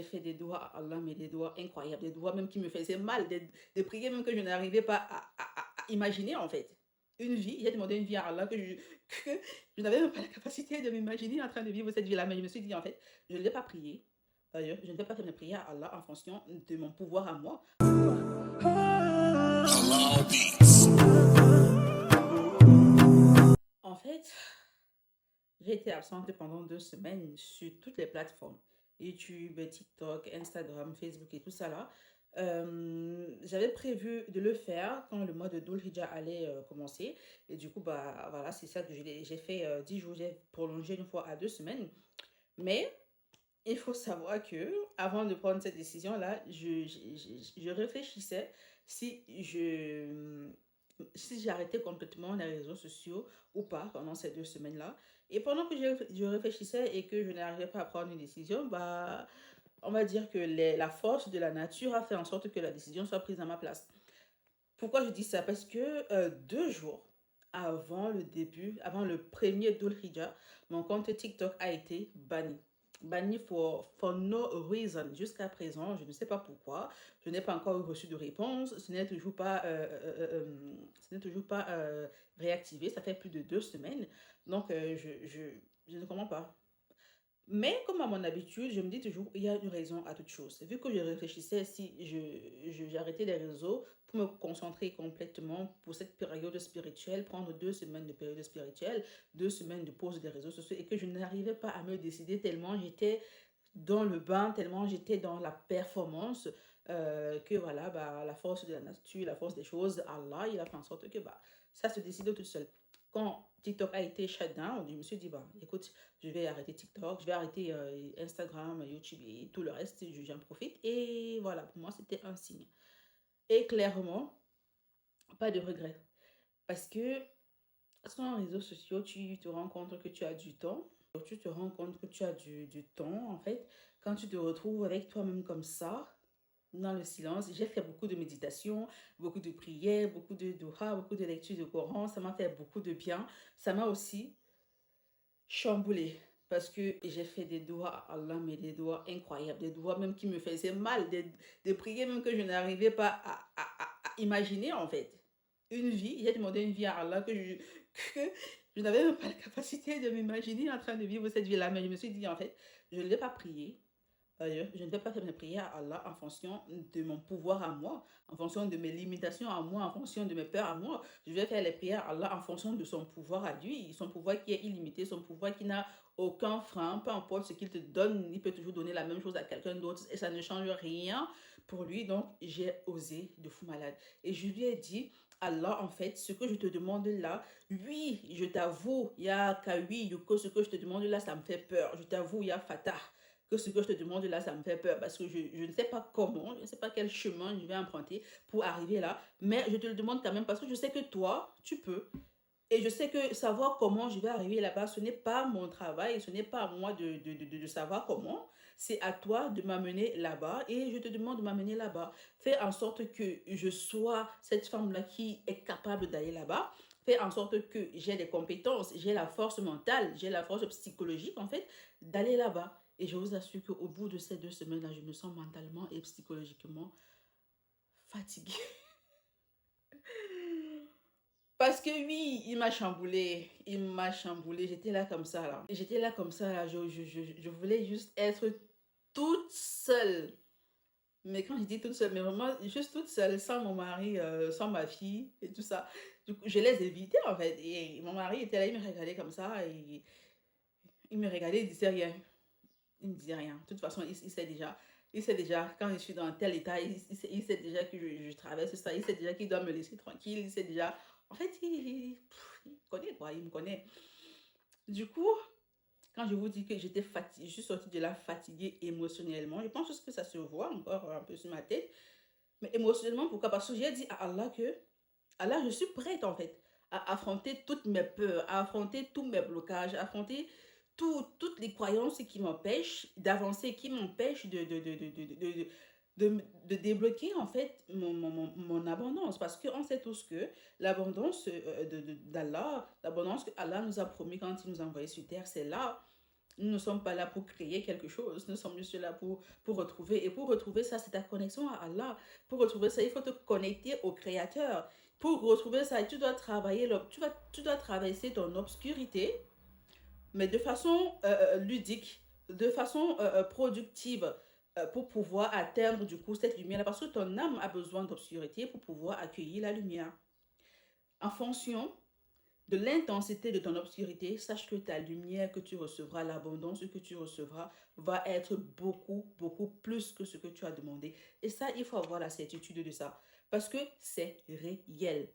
j'ai fait des doigts à Allah, mais des doigts incroyables, des doigts même qui me faisaient mal, des prières même que je n'arrivais pas à imaginer en fait. Une vie, j'ai demandé une vie à Allah que je n'avais même pas la capacité de m'imaginer en train de vivre cette vie-là, mais je me suis dit en fait, je ne vais pas prier. D'ailleurs, je ne vais pas faire mes prières à Allah en fonction de mon pouvoir à moi. En fait, j'ai été absente pendant 2 semaines sur toutes les plateformes. YouTube, TikTok, Instagram, Facebook et tout ça là. J'avais prévu de le faire quand le mois de Dhul Hijjah allait commencer. Et du coup, bah voilà, c'est ça que j'ai fait 10 jours. J'ai prolongé une fois à 2 semaines. Mais il faut savoir que avant de prendre cette décision-là, je réfléchissais si si j'arrêtais complètement les réseaux sociaux ou pas pendant ces 2 semaines-là. Et pendant que je réfléchissais et que je n'arrivais pas à prendre une décision, bah, on va dire que la force de la nature a fait en sorte que la décision soit prise à ma place. Pourquoi je dis ça? Parce que 2 jours avant le début, avant le premier Dhul Hijjah, mon compte TikTok a été banni. Banni for no reason. Jusqu'à présent, je ne sais pas pourquoi. Je n'ai pas encore reçu de réponse. Ce n'est toujours pas, réactivé. Ça fait plus de 2 semaines. Donc, je ne comprends pas. Mais comme à mon habitude, je me dis toujours, il y a une raison à toute chose. Vu que je réfléchissais si j'arrêtais les réseaux pour me concentrer complètement pour cette période spirituelle, prendre 2 semaines de période spirituelle, 2 semaines de pause des réseaux sociaux et que je n'arrivais pas à me décider tellement j'étais dans le bain, tellement j'étais dans la performance, que voilà, bah, la force de la nature, la force des choses, Allah, il a fait en sorte que bah, ça se décide tout seul. Quand TikTok a été shut down, je me suis dit, bah, écoute, je vais arrêter TikTok, je vais arrêter Instagram, YouTube et tout le reste, j'en profite. Et voilà, pour moi, c'était un signe. Et clairement, pas de regret. Parce que sur les réseaux sociaux, tu te rends compte que tu as du temps. Tu te rends compte que tu as du temps, en fait, quand tu te retrouves avec toi-même comme ça, dans le silence. J'ai fait beaucoup de méditation, beaucoup de prières, beaucoup de doha, beaucoup de lecture du Coran. Ça m'a fait beaucoup de bien. Ça m'a aussi chamboulé parce que j'ai fait des doigts à Allah, mais des doigts incroyables, des doigts même qui me faisaient mal, des prières même que je n'arrivais pas à imaginer en fait. Une vie, j'ai demandé une vie à Allah que je n'avais même pas la capacité de m'imaginer en train de vivre cette vie-là, mais je me suis dit en fait, je ne l'ai pas prié, je ne vais pas faire mes prières à Allah en fonction de mon pouvoir à moi, en fonction de mes limitations à moi, en fonction de mes peurs à moi. Je vais faire les prières à Allah en fonction de son pouvoir à lui, son pouvoir qui est illimité, son pouvoir qui n'a aucun frein, peu importe ce qu'il te donne, il peut toujours donner la même chose à quelqu'un d'autre et ça ne change rien pour lui. Donc, j'ai osé de fou malade. Et je lui ai dit, Allah, en fait, ce que je te demande là, oui, je t'avoue, il y a Kawi, que ce que je te demande là, ça me fait peur. Je t'avoue, il y a Fatah que ce que je te demande là, ça me fait peur parce que je ne sais pas comment, je ne sais pas quel chemin je vais emprunter pour arriver là, mais je te le demande quand même parce que je sais que toi, tu peux. Et je sais que savoir comment je vais arriver là-bas, ce n'est pas mon travail, ce n'est pas à moi de savoir comment. C'est à toi de m'amener là-bas et je te demande de m'amener là-bas. Fais en sorte que je sois cette femme-là qui est capable d'aller là-bas. Fais en sorte que j'ai des compétences, j'ai la force mentale, j'ai la force psychologique en fait d'aller là-bas. Et je vous assure qu'au bout de ces 2 semaines-là, je me sens mentalement et psychologiquement fatiguée. Parce que oui, il m'a chamboulé. Il m'a chamboulé. J'étais là comme ça, là. J'étais là comme ça, là. Je voulais juste être toute seule. Mais quand je dis toute seule, mais vraiment juste toute seule, sans mon mari, sans ma fille et tout ça. Du coup, je les évitais, en fait. Et mon mari était là, il me regardait comme ça. Et il me regardait, il disait rien. Il ne me disait rien. De toute façon, il sait déjà. Il sait déjà, quand je suis dans tel état, il sait déjà que je traverse ça. Il sait déjà qu'il doit me laisser tranquille. Il sait déjà. En fait, il connaît quoi, il me connaît. Du coup, quand je vous dis que j'étais fatiguée, je suis sortie de là fatiguée émotionnellement. Je pense que ça se voit encore un peu sur ma tête. Mais émotionnellement, pourquoi? Parce que j'ai dit à Allah que, Allah, je suis prête en fait à affronter toutes mes peurs, à affronter tous mes blocages, à affronter toutes les croyances qui m'empêchent d'avancer, qui m'empêchent de débloquer en fait mon abondance. Parce qu'on sait tous que l'abondance d'Allah, l'abondance que Allah nous a promis quand il nous a envoyés sur terre, c'est là. Nous ne sommes pas là pour créer quelque chose, nous sommes juste là pour retrouver. Et pour retrouver ça, c'est ta connexion à Allah. Pour retrouver ça, il faut te connecter au Créateur. Pour retrouver ça, tu dois travailler, tu dois traverser ton obscurité, mais de façon ludique, de façon productive, pour pouvoir atteindre du coup cette lumière. Parce que ton âme a besoin d'obscurité pour pouvoir accueillir la lumière. En fonction de l'intensité de ton obscurité, sache que ta lumière que tu recevras, l'abondance que tu recevras, va être beaucoup, beaucoup plus que ce que tu as demandé. Et ça, il faut avoir la certitude de ça. Parce que c'est réel.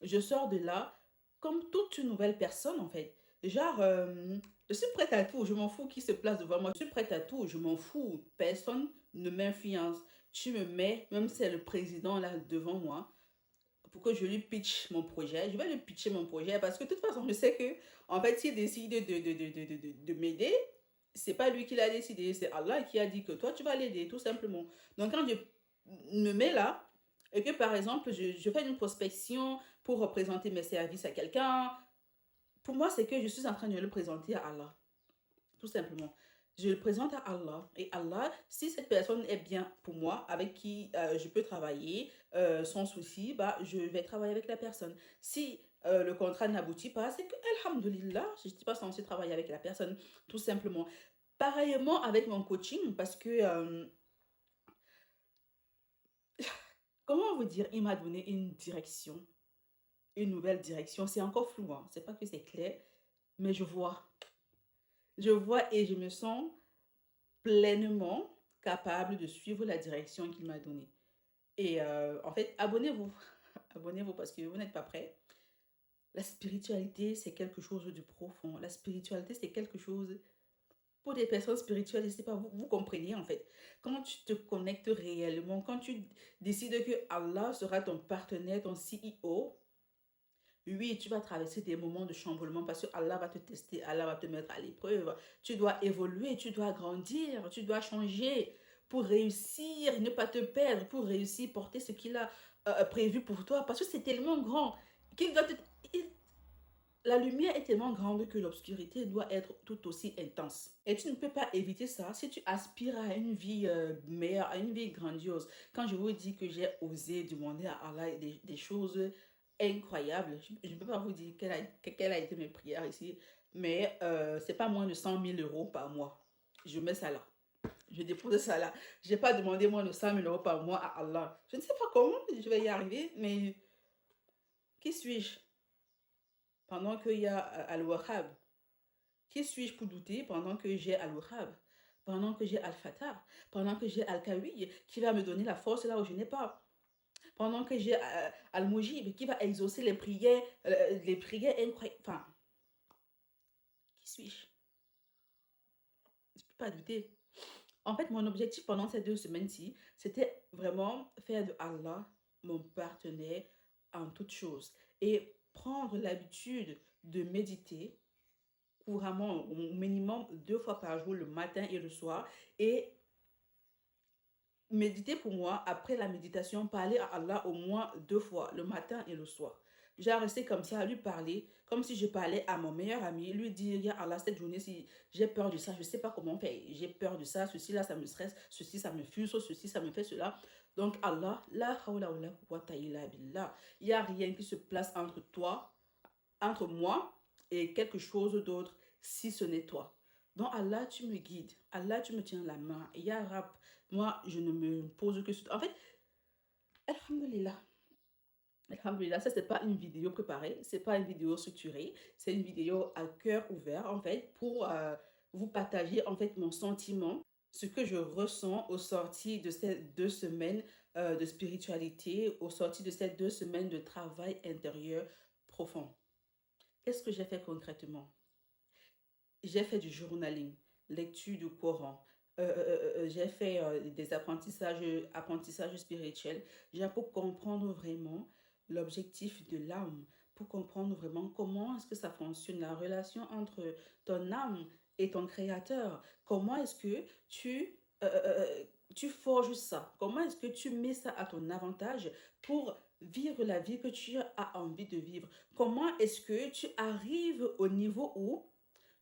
Je sors de là comme toute une nouvelle personne, en fait. Genre, je suis prête à tout. Je m'en fous qui se place devant moi. Je suis prête à tout. Je m'en fous. Personne ne m'influence. Tu me mets, même si c'est le président là devant moi, pour que je lui pitch mon projet. Je vais lui pitcher mon projet parce que de toute façon, je sais que, en fait, s'il décide de m'aider, c'est pas lui qui l'a décidé, c'est Allah qui a dit que toi, tu vas l'aider, tout simplement. Donc, quand je me mets là, et que par exemple, je fais une prospection pour représenter mes services à quelqu'un, pour moi, c'est que je suis en train de le présenter à Allah, tout simplement. Je le présente à Allah. Et Allah, si cette personne est bien pour moi, avec qui je peux travailler sans souci, bah, je vais travailler avec la personne. Si le contrat n'aboutit pas, c'est que, alhamdulillah, je ne suis pas censée travailler avec la personne, tout simplement. Pareillement avec mon coaching, parce que, comment vous dire, il m'a donné une direction, une nouvelle direction. C'est encore flou, hein. C'est pas que c'est clair, mais je vois. Je vois et je me sens pleinement capable de suivre la direction qu'il m'a donnée. Et en fait, abonnez-vous. Abonnez-vous parce que vous n'êtes pas prêts. La spiritualité, c'est quelque chose de profond. La spiritualité, c'est quelque chose pour des personnes spirituelles, je sais pas, vous comprenez en fait. Quand tu te connectes réellement, quand tu décides que Allah sera ton partenaire, ton CEO, oui, tu vas traverser des moments de chamboulement parce que Allah va te tester, Allah va te mettre à l'épreuve. Tu dois évoluer, tu dois grandir, tu dois changer pour réussir, ne pas te perdre, pour réussir, porter ce qu'il a prévu pour toi. Parce que c'est tellement grand qu'il doit te... La lumière est tellement grande que l'obscurité doit être tout aussi intense. Et tu ne peux pas éviter ça si tu aspires à une vie meilleure, à une vie grandiose. Quand je vous dis que j'ai osé demander à Allah des choses incroyables, je ne peux pas vous dire quelle a été mes prières ici, mais c'est pas moins de 100 000 € par mois. Je mets ça là. Je dépose ça là. Je n'ai pas demandé moins de 100 000 € par mois à Allah. Je ne sais pas comment je vais y arriver, mais qui suis-je pendant qu'il y a Al-Wahhab? Qui suis-je pour douter pendant que j'ai Al-Wahhab, pendant que j'ai Al-Fatah, pendant que j'ai Al-Kawi qui va me donner la force là où je n'ai pas, pendant que j'ai Al-Mujib qui va exaucer les prières incroyables. Enfin, qui suis-je? Je ne peux pas douter. En fait, mon objectif pendant ces 2 semaines-ci, c'était vraiment faire de Allah mon partenaire en toutes choses et prendre l'habitude de méditer couramment, au minimum 2 fois par jour, le matin et le soir. Et méditer pour moi, après la méditation, parler à Allah au moins 2 fois, le matin et le soir. J'ai resté comme ça à lui parler, comme si je parlais à mon meilleur ami, lui dire, ya Allah, cette journée, si j'ai peur de ça, je ne sais pas comment faire, j'ai peur de ça, ceci là, ça me stresse, ceci, ça me frustre, ceci, ça me fait cela. Donc Allah, la hawla wa la quwwata illa billah. Il n'y a rien qui se place entre toi, entre moi et quelque chose d'autre, si ce n'est toi. Donc Allah, tu me guides. Allah, tu me tiens la main. Et Ya Rab, moi, je ne me pose que sur... En fait, Alhamdulillah. Alhamdulillah, ça, c'est pas une vidéo préparée, c'est pas une vidéo structurée, c'est une vidéo à cœur ouvert, en fait, pour vous partager, en fait, mon sentiment, ce que je ressens au sorti de ces 2 semaines de spiritualité, au sorti de ces 2 semaines de travail intérieur profond. Qu'est-ce que j'ai fait concrètement? J'ai fait du journaling, lecture du Coran. J'ai fait des apprentissages spirituels. J'ai pour comprendre vraiment l'objectif de l'âme, pour comprendre vraiment comment est-ce que ça fonctionne, la relation entre ton âme et ton créateur. Comment est-ce que tu forges ça? Comment est-ce que tu mets ça à ton avantage pour vivre la vie que tu as envie de vivre? Comment est-ce que tu arrives au niveau où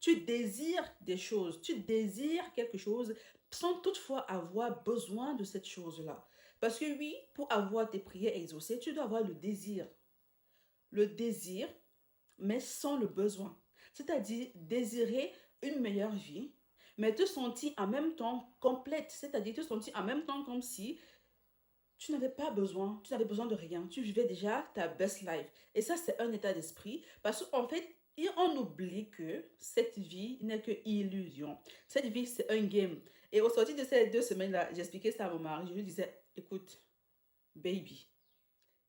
Tu désires des choses, tu désires quelque chose sans toutefois avoir besoin de cette chose-là. Parce que oui, pour avoir tes prières exaucées, tu dois avoir le désir. Le désir, mais sans le besoin. C'est-à-dire désirer une meilleure vie, mais te sentir en même temps complète. C'est-à-dire te sentir en même temps comme si tu n'avais pas besoin, tu n'avais besoin de rien. Tu vivais déjà ta best life. Et ça, c'est un état d'esprit. Parce qu'en fait, on oublie que cette vie n'est que illusion. Cette vie, c'est un game. Et au sortir de ces 2 semaines-là, j'expliquais ça à mon mari. Je lui disais, écoute, baby,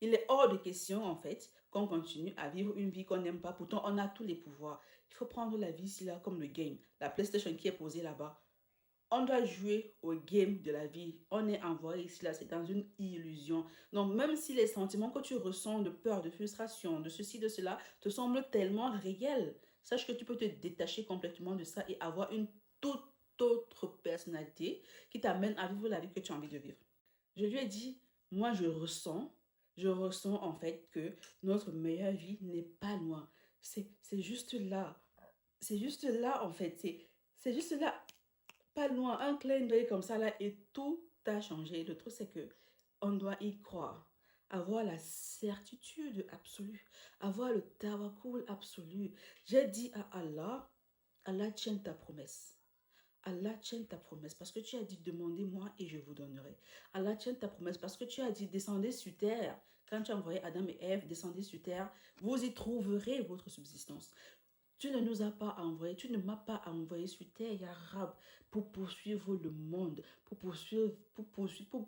il est hors de question, en fait, qu'on continue à vivre une vie qu'on n'aime pas. Pourtant, on a tous les pouvoirs. Il faut prendre la vie ici, là, comme le game. La PlayStation qui est posée là-bas. On doit jouer au game de la vie. On est envoyé ici, là, c'est dans une illusion. Donc, même si les sentiments que tu ressens de peur, de frustration, de ceci, de cela, te semblent tellement réels, sache que tu peux te détacher complètement de ça et avoir une toute autre personnalité qui t'amène à vivre la vie que tu as envie de vivre. Je lui ai dit, moi, je ressens en fait que notre meilleure vie n'est pas loin. C'est juste là. C'est juste là, en fait. C'est juste là, pas loin, un clin d'œil comme ça là et tout a changé. Le truc c'est que on doit y croire, avoir la certitude absolue, avoir le tawakkul absolu. J'ai dit à Allah, Allah tienne ta promesse. Allah tienne ta promesse parce que tu as dit demandez-moi et je vous donnerai. Allah tienne ta promesse parce que tu as dit descendez sur terre. Quand tu as envoyé Adam et Ève, descendez sur terre, vous y trouverez votre subsistance. Tu ne nous as pas envoyé, tu ne m'as pas envoyé sur terre, arabe, pour poursuivre le monde, pour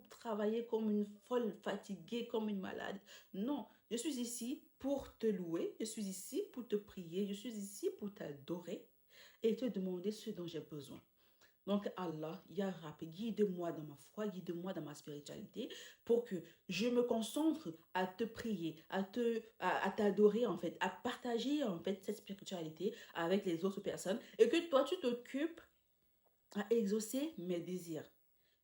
travailler comme une folle, fatiguée, comme une malade. Non, je suis ici pour te louer, je suis ici pour te prier, je suis ici pour t'adorer et te demander ce dont j'ai besoin. Donc Allah, Ya Rab, guide-moi dans ma foi, guide-moi dans ma spiritualité pour que je me concentre à te prier, à t'adorer en fait, à partager en fait cette spiritualité avec les autres personnes et que toi tu t'occupes à exaucer mes désirs.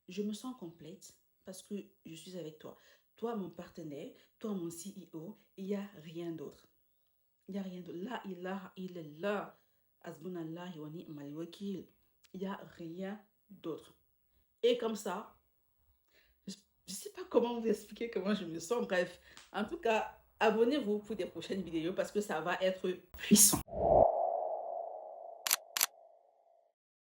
Je me sens complète parce que je suis avec toi. Toi mon partenaire, toi mon CEO, il n'y a rien d'autre. Il n'y a rien d'autre. La ilaha illallah, hasbunallahi wa ni'mal wakil. Il n'y a rien d'autre. Et comme ça, je ne sais pas comment vous expliquer comment je me sens. Bref, en tout cas, abonnez-vous pour des prochaines vidéos parce que ça va être puissant.